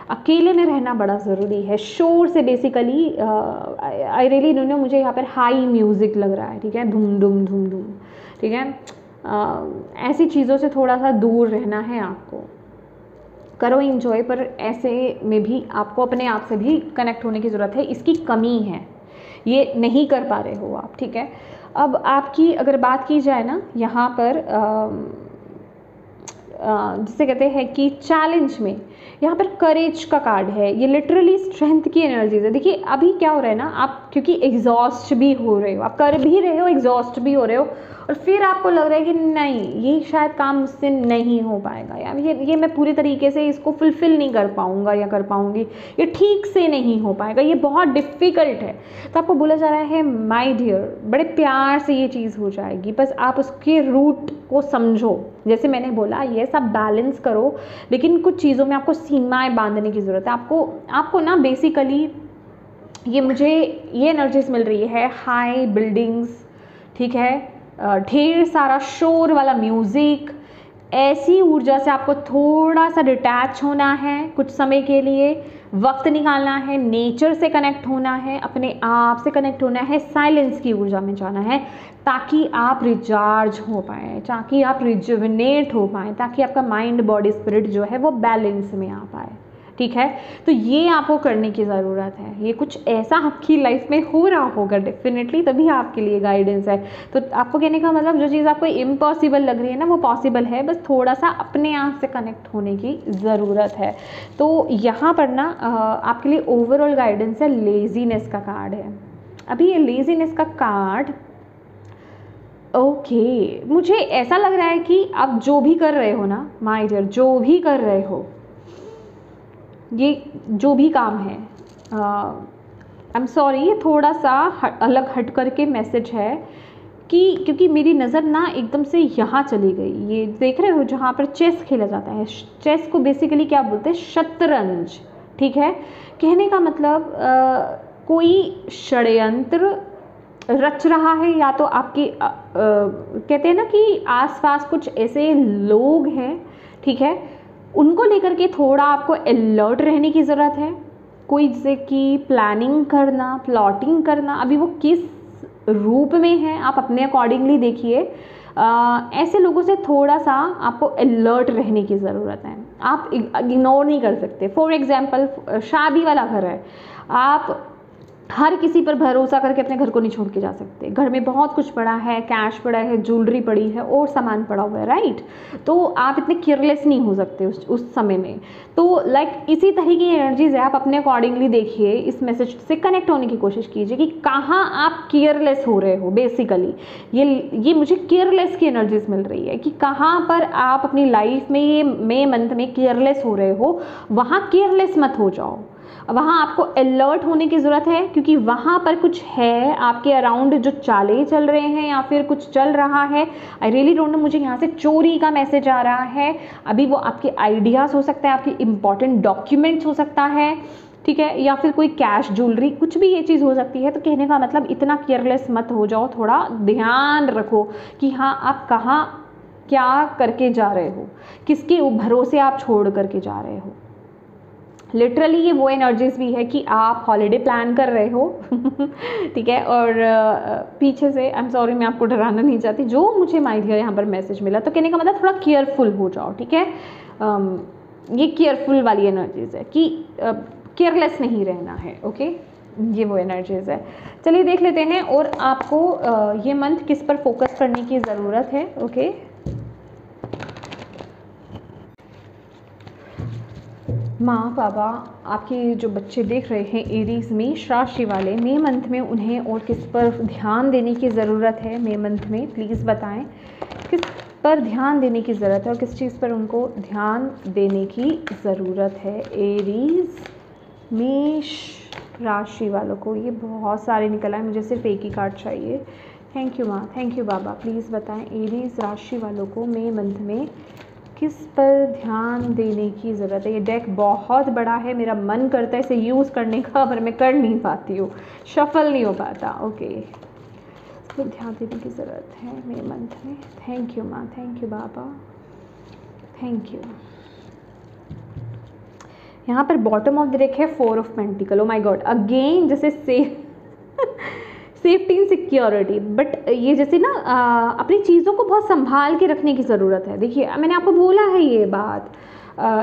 अकेले में रहना बड़ा ज़रूरी है। शोर से basically I really don't know, मुझे यहाँ पर हाई म्यूज़िक लग रहा है, ठीक है, धूम धूम धूम धूम, ठीक है, ऐसी चीज़ों से थोड़ा सा दूर रहना है आपको। करो इंजॉय, पर ऐसे में भी आपको अपने आप से भी कनेक्ट होने की ज़रूरत है, इसकी कमी है, ये नहीं कर पा रहे हो आप, ठीक है। अब आपकी अगर बात की जाए ना यहाँ पर जिसे कहते हैं कि चैलेंज में, यहाँ पर करेज का कार्ड है, ये लिटरली स्ट्रेंथ की एनर्जीज है। देखिए अभी क्या हो रहा है ना, आप क्योंकि एग्जॉस्ट भी हो रहे हो, आप कर भी रहे हो, एग्जॉस्ट भी हो रहे हो, और फिर आपको लग रहा है कि नहीं, ये शायद काम मुझसे नहीं हो पाएगा, या ये मैं पूरी तरीके से इसको फुलफ़िल नहीं कर पाऊँगा या कर पाऊँगी, ये ठीक से नहीं हो पाएगा, ये बहुत डिफ़िकल्ट है। तो आपको बोला जा रहा है माय डियर, बड़े प्यार से ये चीज़ हो जाएगी, बस आप उसके रूट को समझो। जैसे मैंने बोला, ये सब बैलेंस करो, लेकिन कुछ चीज़ों में आपको सीमाएं बांधने की ज़रूरत है। आपको ना बेसिकली ये एनर्जीज मिल रही है, हाई बिल्डिंग्स, ठीक है, ढेर सारा शोर वाला म्यूज़िक, ऐसी ऊर्जा से आपको थोड़ा सा डिटैच होना है, कुछ समय के लिए वक्त निकालना है, नेचर से कनेक्ट होना है, अपने आप से कनेक्ट होना है, साइलेंस की ऊर्जा में जाना है, ताकि आप रिचार्ज हो पाएँ, ताकि आप रिजुविनेट हो पाएँ, ताकि आपका माइंड बॉडी स्पिरिट जो है वो बैलेंस में आ पाए, ठीक है। तो ये आपको करने की ज़रूरत है, ये कुछ ऐसा आपकी लाइफ में हो रहा होगा डेफिनेटली, तभी आपके लिए गाइडेंस है। तो आपको कहने का मतलब, जो चीज़ आपको इम्पॉसिबल लग रही है ना, वो पॉसिबल है, बस थोड़ा सा अपने आप से कनेक्ट होने की ज़रूरत है। तो यहाँ पर ना आपके लिए ओवरऑल गाइडेंस है, लेज़ीनेस का कार्ड है। अभी ये लेज़ीनेस का कार्ड, ओके, मुझे ऐसा लग रहा है कि आप जो भी कर रहे हो ना माय डियर, जो भी कर रहे हो, ये जो भी काम है, आई एम सॉरी, ये थोड़ा सा अलग हट करके मैसेज है कि क्योंकि मेरी नज़र ना एकदम से यहाँ चली गई। ये देख रहे हो जहाँ पर चेस खेला जाता है, चेस को बेसिकली क्या बोलते हैं, शतरंज, ठीक है। कहने का मतलब कोई षड्यंत्र रच रहा है, या तो आपके कहते हैं ना कि आसपास कुछ ऐसे लोग हैं, ठीक है, उनको लेकर के थोड़ा आपको अलर्ट रहने की ज़रूरत है। कोई जैसे कि प्लानिंग करना, प्लॉटिंग करना, अभी वो किस रूप में है आप अपने अकॉर्डिंगली देखिए। ऐसे लोगों से थोड़ा सा आपको अलर्ट रहने की ज़रूरत है, आप इग्नोर नहीं कर सकते। फॉर एग्जांपल, शादी वाला घर है, आप हर किसी पर भरोसा करके अपने घर को नहीं छोड़ के जा सकते। घर में बहुत कुछ पड़ा है, कैश पड़ा है, ज्वेलरी पड़ी है, और सामान पड़ा हुआ है, राइट। तो आप इतने केयरलेस नहीं हो सकते उस समय में। तो लाइक इसी तरह की एनर्जीज है, आप अपने अकॉर्डिंगली देखिए, इस मैसेज से कनेक्ट होने की कोशिश कीजिए कि कहाँ आप केयरलेस हो रहे हो। बेसिकली ये मुझे केयरलेस की एनर्जीज मिल रही है कि कहाँ पर आप अपनी लाइफ में ये मई मंथ में केयरलेस हो रहे हो, वहाँ केयरलेस मत हो जाओ, वहाँ आपको अलर्ट होने की ज़रूरत है, क्योंकि वहाँ पर कुछ है आपके अराउंड जो चालें चल रहे हैं या फिर कुछ चल रहा है। आई रियली डोंट नो, मुझे यहाँ से चोरी का मैसेज आ रहा है। अभी वो आपके आइडियाज़ हो सकता है, आपके इंपॉर्टेंट डॉक्यूमेंट्स हो सकता है, ठीक है, या फिर कोई कैश, ज्वेलरी, कुछ भी ये चीज़ हो सकती है। तो कहने का मतलब इतना केयरलेस मत हो जाओ, थोड़ा ध्यान रखो कि हाँ आप कहाँ क्या करके जा रहे हो, किसके भरोसे आप छोड़ करके जा रहे हो। लिटरली ये वो एनर्जीज भी है कि आप हॉलीडे प्लान कर रहे हो ठीक है, और पीछे से, आई एम सॉरी, मैं आपको डराना नहीं चाहती, जो मुझे माय डियर यहाँ पर मैसेज मिला, तो कहने का मतलब थोड़ा केयरफुल हो जाओ, ठीक है। ये केयरफुल वाली एनर्जीज है कि केयरलेस नहीं रहना है, ओके। ये वो एनर्जीज है। चलिए देख लेते हैं, और आपको ये मंथ किस पर फोकस करने की ज़रूरत है, ओके। माँ बाबा, आपके जो बच्चे देख रहे हैं एरीज मेष राशि वाले, मई मंथ में उन्हें और किस पर ध्यान देने की ज़रूरत है? मई मंथ में प्लीज़ बताएं किस पर ध्यान देने की ज़रूरत है और किस चीज़ पर उनको ध्यान देने की ज़रूरत है? एरीज मेष राशि वालों को, ये बहुत सारे निकला है, मुझे सिर्फ एक ही कार्ड चाहिए। थैंक यू माँ, थैंक यू बाबा। प्लीज़ बताएं एरीज राशि वालों को मई मंथ में किस पर ध्यान देने की ज़रूरत है? ये डेक बहुत बड़ा है, मेरा मन करता है इसे यूज़ करने का, पर मैं कर नहीं पाती हूँ, शफल नहीं हो पाता। ओके, इस पर ध्यान देने की ज़रूरत है मई मंथ में। थैंक यू माँ, थैंक यू बाबा, थैंक यू। यहाँ पर बॉटम ऑफ द डेक है 4 of pentacle. Oh my God, again जैसे सेफ्टी एंड सिक्योरिटी, बट ये जैसे ना अपनी चीज़ों को बहुत संभाल के रखने की ज़रूरत है। देखिए मैंने आपको बोला है ये बात,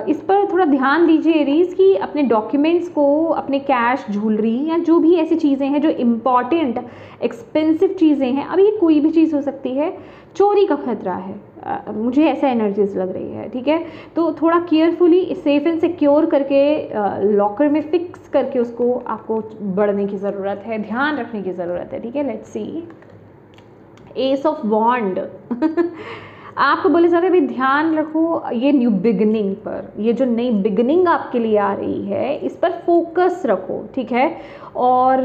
इस पर थोड़ा ध्यान दीजिए एरीज की, अपने डॉक्यूमेंट्स को, अपने कैश, ज्वेलरी या जो भी ऐसी चीज़ें हैं जो इम्पॉर्टेंट एक्सपेंसिव चीज़ें हैं, अब ये कोई भी चीज़ हो सकती है, चोरी का खतरा है, मुझे ऐसा एनर्जीज लग रही है। ठीक है, तो थोड़ा केयरफुली सेफ एंड सिक्योर करके लॉकर में फिक्स करके उसको आपको बढ़ने की ज़रूरत है, ध्यान रखने की ज़रूरत है। ठीक है, लेट्स सी एस ऑफ वॉन्ड आपको बोले जा रहे हैं भाई ध्यान रखो ये न्यू बिगनिंग पर, ये जो नई बिगनिंग आपके लिए आ रही है इस पर फोकस रखो। ठीक है, और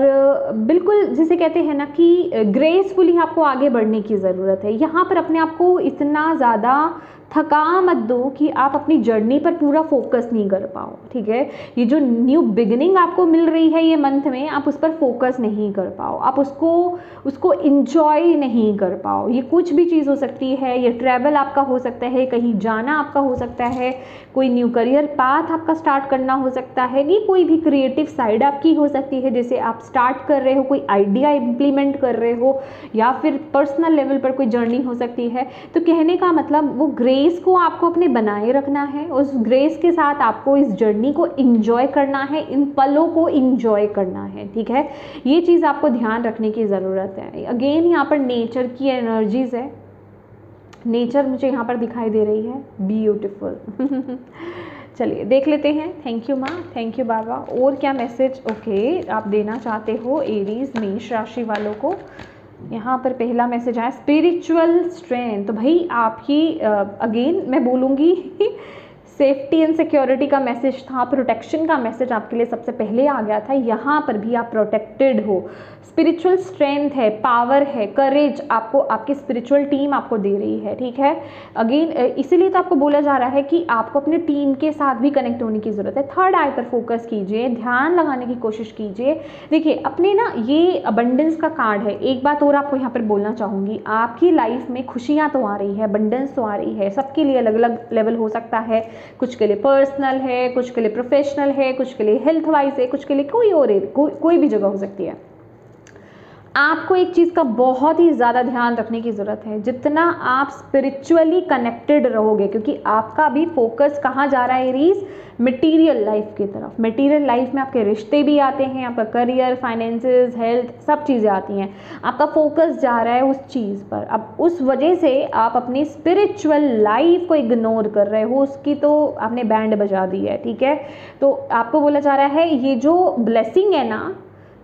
बिल्कुल जिसे कहते हैं ना कि ग्रेसफुली आपको आगे बढ़ने की ज़रूरत है। यहाँ पर अपने आप को इतना ज़्यादा थका मत दो कि आप अपनी जर्नी पर पूरा फोकस नहीं कर पाओ। ठीक है, ये जो न्यू बिगनिंग आपको मिल रही है ये मंथ में, आप उस पर फोकस नहीं कर पाओ, आप उसको इंजॉय नहीं कर पाओ। ये कुछ भी चीज़ हो सकती है, ये ट्रैवल आपका हो सकता है, कहीं जाना आपका हो सकता है, कोई न्यू करियर पाथ आपका स्टार्ट करना हो सकता है, ये कोई भी क्रिएटिव साइड आपकी हो सकती है, जैसे आप स्टार्ट कर रहे हो, कोई आइडिया इम्प्लीमेंट कर रहे हो, या फिर पर्सनल लेवल पर कोई जर्नी हो सकती है। तो कहने का मतलब वो ग्रेस को आपको अपने बनाए रखना है, उस ग्रेस के साथ आपको इस जर्नी को इंजॉय करना है, इन पलों को इंजॉय करना है। ठीक है, ये चीज़ आपको ध्यान रखने की ज़रूरत है। अगेन यहाँ पर नेचर की एनर्जीज है, नेचर मुझे यहाँ पर दिखाई दे रही है, ब्यूटीफुल चलिए देख लेते हैं। थैंक यू माँ, थैंक यू बाबा। और क्या मैसेज ओके आप देना चाहते हो एरीज मेष राशि वालों को? यहाँ पर पहला मैसेज आया स्पिरिचुअल स्ट्रेंथ। तो भाई आपकी अगेन मैं बोलूँगी सेफ्टी एंड सिक्योरिटी का मैसेज था, प्रोटेक्शन का मैसेज आपके लिए सबसे पहले आ गया था। यहाँ पर भी आप प्रोटेक्टेड हो, स्पिरिचुअल स्ट्रेंथ है, पावर है, करेज आपको आपकी स्पिरिचुअल टीम आपको दे रही है। ठीक है, अगेन इसीलिए तो आपको बोला जा रहा है कि आपको अपने टीम के साथ भी कनेक्ट होने की ज़रूरत है। थर्ड आई पर फोकस कीजिए, ध्यान लगाने की कोशिश कीजिए। देखिए अपने ना ये अबंडेंस का कार्ड है। एक बात और आपको यहाँ पर बोलना चाहूँगी, आपकी लाइफ में खुशियाँ तो आ रही है, अबंडेंस तो आ रही है, सबके लिए अलग अलग लेवल हो सकता है, कुछ के लिए पर्सनल है, कुछ के लिए प्रोफेशनल है, कुछ के लिए हेल्थ वाइज है, कुछ के लिए कोई और है, कोई भी जगह हो सकती है। आपको एक चीज़ का बहुत ही ज़्यादा ध्यान रखने की ज़रूरत है, जितना आप स्पिरिचुअली कनेक्टेड रहोगे, क्योंकि आपका भी फोकस कहाँ जा रहा है एरीज, मटेरियल लाइफ की तरफ। मटेरियल लाइफ में आपके रिश्ते भी आते हैं, आपका करियर, फाइनेंसेस, हेल्थ, सब चीज़ें आती हैं, आपका फोकस जा रहा है उस चीज़ पर। अब उस वजह से आप अपनी स्पिरिचुअल लाइफ को इग्नोर कर रहे हो, उसकी तो आपने बैंड बजा दी है। ठीक है, तो आपको बोला जा रहा है ये जो ब्लेसिंग है ना,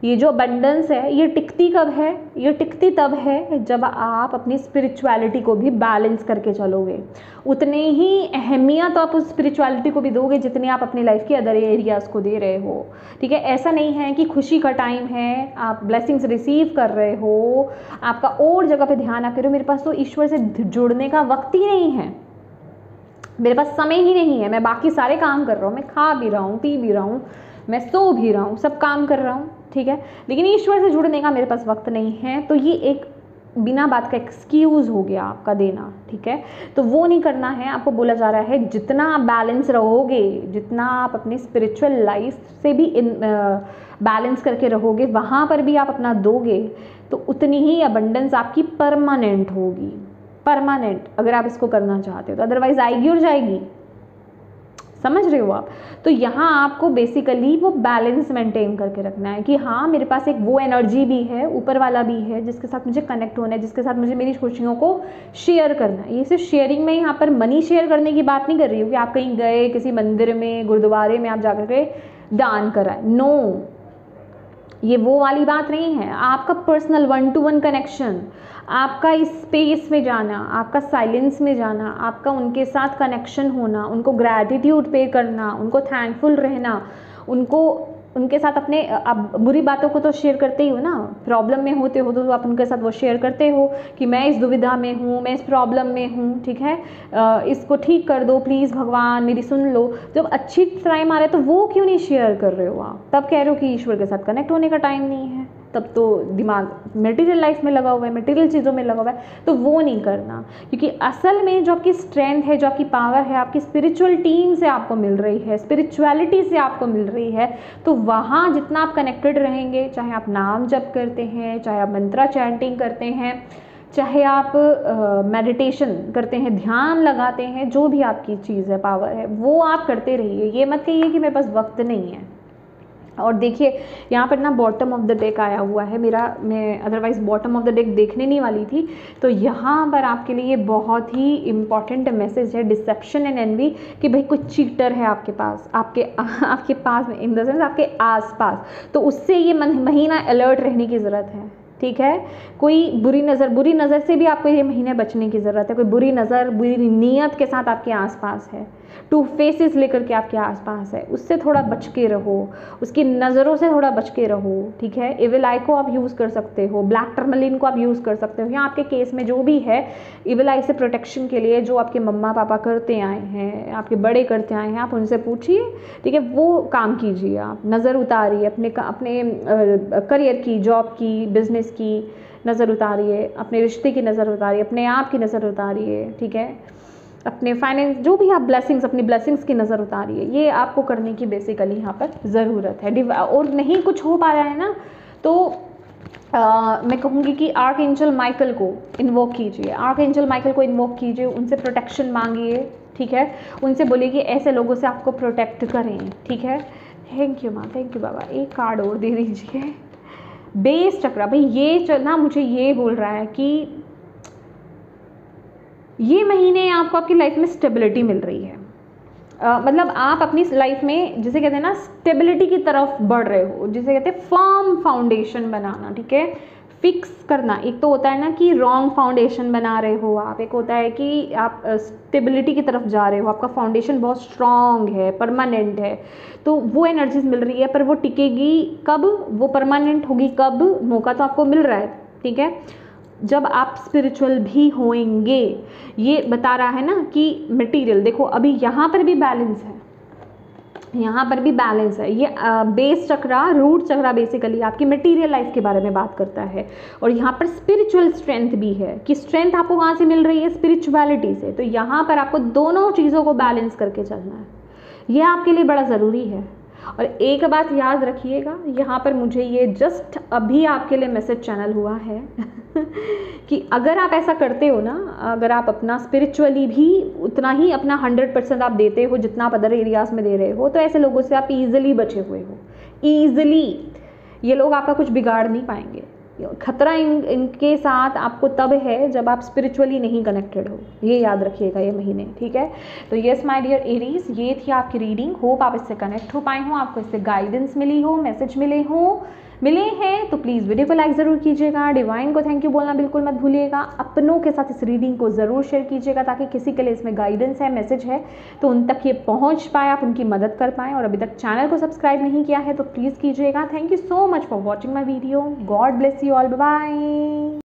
ये जो अबंडेंस है, ये टिकती कब है? ये टिकती तब है जब आप अपनी स्पिरिचुअलिटी को भी बैलेंस करके चलोगे। उतने ही अहमियत आप उस स्पिरिचुअलिटी को भी दोगे जितनी आप अपनी लाइफ के अदर एरियाज़ को दे रहे हो। ठीक है, ऐसा नहीं है कि खुशी का टाइम है, आप ब्लेसिंग्स रिसीव कर रहे हो, आपका और जगह पे ध्यान आप कर रहे हो, मेरे पास तो ईश्वर से जुड़ने का वक्त ही नहीं है, मेरे पास समय ही नहीं है, मैं बाकी सारे काम कर रहा हूँ, मैं खा भी रहा हूँ, पी भी रहा हूँ, मैं सो भी रहा हूँ, सब काम कर रहा हूँ। ठीक है, लेकिन ईश्वर से जुड़ने का मेरे पास वक्त नहीं है। तो ये एक बिना बात का एक्सक्यूज़ हो गया आपका देना। ठीक है, तो वो नहीं करना है। आपको बोला जा रहा है जितना आप बैलेंस रहोगे, जितना आप अपनी स्पिरिचुअल लाइफ से भी बैलेंस करके रहोगे, वहाँ पर भी आप अपना दोगे, तो उतनी ही अबंडेंस आपकी परमानेंट होगी। परमानेंट अगर आप इसको करना चाहते हो तो, अदरवाइज आएगी और जाएगी, समझ रहे हो आप। तो यहाँ आपको बेसिकली वो बैलेंस मेंटेन करके रखना है कि हाँ मेरे पास एक वो एनर्जी भी है, ऊपर वाला भी है जिसके साथ मुझे कनेक्ट होना है, जिसके साथ मुझे मेरी खुशियों को शेयर करना है। ये सिर्फ शेयरिंग में यहाँ पर मनी शेयर करने की बात नहीं कर रही हूँ कि आप कहीं गए किसी मंदिर में, गुरुद्वारे में आप जाकर के दान कराएं, नो, ये वो वाली बात नहीं है। आपका पर्सनल 1 to 1 कनेक्शन, आपका इस स्पेस में जाना, आपका साइलेंस में जाना, आपका उनके साथ कनेक्शन होना, उनको ग्रैटिट्यूड पे करना, उनको थैंकफुल रहना, उनके साथ अपने, आप बुरी बातों को तो शेयर करते ही हो ना, प्रॉब्लम में होते हो तो आप उनके साथ वो शेयर करते हो कि मैं इस दुविधा में हूँ, मैं इस प्रॉब्लम में हूँ, ठीक है, इसको ठीक कर दो प्लीज़ भगवान, मेरी सुन लो। जब अच्छी टाइम आ रहा है तो वो क्यों नहीं शेयर कर रहे हो आप? तब कह रहे हो कि ईश्वर के साथ कनेक्ट होने का टाइम नहीं है, तब तो दिमाग मटेरियल लाइफ में लगा हुआ है, मटेरियल चीज़ों में लगा हुआ है, तो वो नहीं करना। क्योंकि असल में जो आपकी स्ट्रेंथ है, जो आपकी पावर है, आपकी स्पिरिचुअल टीम से आपको मिल रही है, स्पिरिचुअलिटी से आपको मिल रही है, तो वहाँ जितना आप कनेक्टेड रहेंगे, चाहे आप नाम जप करते हैं, चाहे आप मंत्रा चैंटिंग करते हैं, चाहे आप मेडिटेशन करते हैं, ध्यान लगाते हैं, जो भी आपकी चीज़ है, पावर है, वो आप करते रहिए। ये मत कहिए कि मेरे पास वक्त नहीं है। और देखिए यहाँ पर ना बॉटम ऑफ द डेक आया हुआ है मेरा, मैं otherwise bottom of the deck देखने नहीं वाली थी। तो यहाँ पर आपके लिए बहुत ही इम्पॉर्टेंट मैसेज है, डिसेप्शन एंड एनवी, कि भाई कुछ चीटर है आपके पास, आपके पास में, इन द सेंस आपके आसपास। तो उससे ये महीना अलर्ट रहने की ज़रूरत है, ठीक है। कोई बुरी नज़र से भी आपको ये महीने बचने की ज़रूरत है। कोई बुरी नज़र, बुरी नीयत के साथ आपके आसपास है, 2 फेसेस लेकर के आपके आसपास है, उससे थोड़ा बच के रहो, उसकी नज़रों से थोड़ा बच के रहो, ठीक है। एविल आई को आप यूज़ कर सकते हो, ब्लैक टर्मलिन को आप यूज़ कर सकते हो, या आपके केस में जो भी है एविल आई से प्रोटेक्शन के लिए जो आपके मम्मा पापा करते आए हैं, आपके बड़े करते आए हैं, आप उनसे पूछिए, ठीक है, वो काम कीजिए। आप नज़र उतारिए अपने करियर की, जॉब की, बिजनेस की नज़र उतारिए, अपने रिश्ते की नज़र उतारिए, अपने आप की नज़र उतारिए, ठीक है, अपने फाइनेंस, जो भी आप ब्लेसिंग्स, अपनी ब्लेसिंग्स की नज़र उतारिए। ये आपको करने की बेसिकली यहाँ पर ज़रूरत है। और नहीं कुछ हो पा रहा है ना, तो मैं कहूँगी कि आर्क एंजल माइकल को इन्वोक कीजिए, आर्क एंजल माइकल को इन्वोक कीजिए, उनसे प्रोटेक्शन मांगिए, ठीक है, उनसे बोलिए कि ऐसे लोगों से आपको प्रोटेक्ट करें, ठीक है। थैंक यू माँ, थैंक यू बाबा। एक कार्ड और दे दीजिए। बेस चक्रा, भाई ये ना मुझे ये बोल रहा है कि ये महीने आपको आपकी लाइफ में स्टेबिलिटी मिल रही है। मतलब आप अपनी लाइफ में जिसे कहते हैं ना स्टेबिलिटी की तरफ बढ़ रहे हो, जिसे कहते हैं फर्म फाउंडेशन बनाना, ठीक है, फिक्स करना। एक तो होता है ना कि रॉन्ग फाउंडेशन बना रहे हो आप, एक होता है कि आप स्टेबिलिटी की तरफ जा रहे हो, आपका फाउंडेशन बहुत स्ट्रॉन्ग है, परमानेंट है, तो वो एनर्जीज मिल रही है। पर वो टिकेगी कब, वो परमानेंट होगी कब, मौका तो आपको मिल रहा है, ठीक है, जब आप स्पिरिचुअल भी होंगे। ये बता रहा है ना कि मटेरियल, देखो अभी यहाँ पर भी बैलेंस है, यहाँ पर भी बैलेंस है। ये बेस चक्रा, रूट चक्रा बेसिकली आपकी मटेरियल लाइफ के बारे में बात करता है, और यहाँ पर स्पिरिचुअल स्ट्रेंथ भी है कि स्ट्रेंथ आपको कहाँ से मिल रही है, स्पिरिचुअलिटी से। तो यहाँ पर आपको दोनों चीज़ों को बैलेंस करके चलना है, यह आपके लिए बड़ा ज़रूरी है। और एक बात याद रखिएगा, यहाँ पर मुझे ये जस्ट अभी आपके लिए मैसेज चैनल हुआ है कि अगर आप ऐसा करते हो ना, अगर आप अपना स्पिरिचुअली भी उतना ही अपना 100% आप देते हो जितना आप अदर एरियाज़ में दे रहे हो, तो ऐसे लोगों से आप ईजिली बचे हुए हो। ईजिली ये लोग आपका कुछ बिगाड़ नहीं पाएंगे। खतरा इनके साथ आपको तब है जब आप स्पिरिचुअली नहीं कनेक्टेड हो, ये याद रखिएगा ये महीने, ठीक है। तो यस माय डियर एरीज, ये थी आपकी रीडिंग। होप आप इससे कनेक्ट हो पाए हो, आपको इससे गाइडेंस मिली हो, मैसेज मिले हैं तो प्लीज़ वीडियो को लाइक ज़रूर कीजिएगा। डिवाइन को थैंक यू बोलना बिल्कुल मत भूलिएगा। अपनों के साथ इस रीडिंग को ज़रूर शेयर कीजिएगा ताकि किसी के लिए इसमें गाइडेंस है, मैसेज है, तो उन तक ये पहुंच पाए, आप उनकी मदद कर पाएँ। और अभी तक चैनल को सब्सक्राइब नहीं किया है तो प्लीज़ कीजिएगा। Thank you so much for watching my video. God bless you all, bye bye.